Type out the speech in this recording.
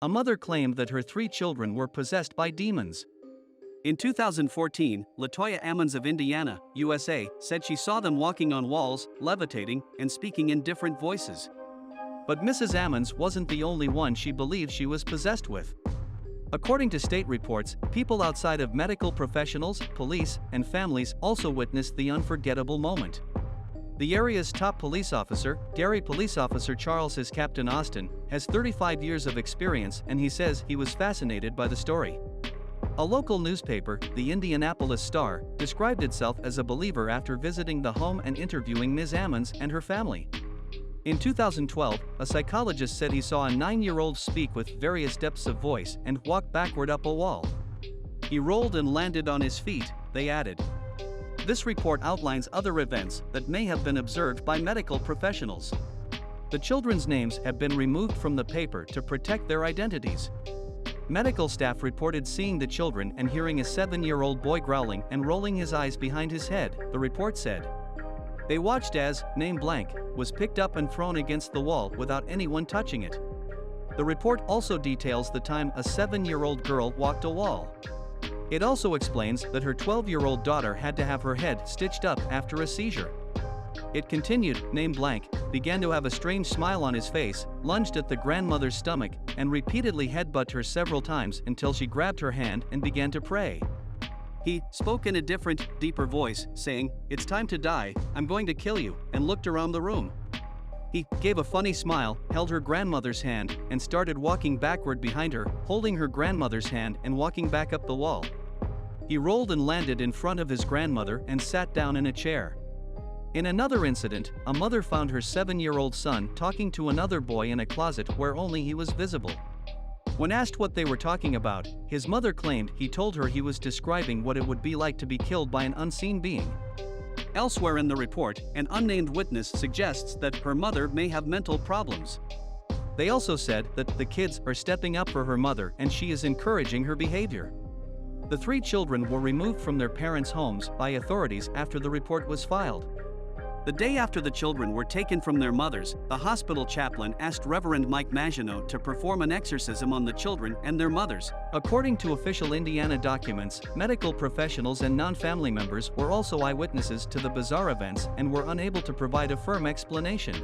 A mother claimed that her 3 children were possessed by demons. In 2014, LaToya Ammons of Indiana, USA, said she saw them walking on walls, levitating, and speaking in different voices. But Mrs. Ammons wasn't the only one she believed she was possessed with. According to state reports, people outside of medical professionals, police, and families also witnessed the unforgettable moment. The area's top police officer, Gary Police Officer Charles is Captain Austin, has 35 years of experience, and he says he was fascinated by the story. A local newspaper, the Indianapolis Star, described itself as a believer after visiting the home and interviewing Ms. Ammons and her family. In 2012, a psychologist said he saw a 9-year-old speak with various depths of voice and walk backward up a wall. He rolled and landed on his feet, they added. This report outlines other events that may have been observed by medical professionals. The children's names have been removed from the paper to protect their identities. Medical staff reported seeing the children and hearing a 7-year-old boy growling and rolling his eyes behind his head, the report said. They watched as name blank was picked up and thrown against the wall without anyone touching it. The report also details the time a 7-year-old girl walked a wall. It also explains that her 12-year-old daughter had to have her head stitched up after a seizure. It continued, name blank, began to have a strange smile on his face, lunged at the grandmother's stomach, and repeatedly headbutted her several times until she grabbed her hand and began to pray. He spoke in a different, deeper voice, saying, "It's time to die, I'm going to kill you," and looked around the room. He gave a funny smile, held her grandmother's hand, and started walking backward behind her, holding her grandmother's hand and walking back up the wall. He rolled and landed in front of his grandmother and sat down in a chair. In another incident, a mother found her 7-year-old son talking to another boy in a closet where only he was visible. When asked what they were talking about, his mother claimed he told her he was describing what it would be like to be killed by an unseen being. Elsewhere in the report, an unnamed witness suggests that her mother may have mental problems. They also said that the kids are stepping up for her mother and she is encouraging her behavior. The 3 children were removed from their parents' homes by authorities after the report was filed. The day after the children were taken from their mothers, the hospital chaplain asked Reverend Mike Maginot to perform an exorcism on the children and their mothers. According to official Indiana documents, medical professionals and non-family members were also eyewitnesses to the bizarre events and were unable to provide a firm explanation.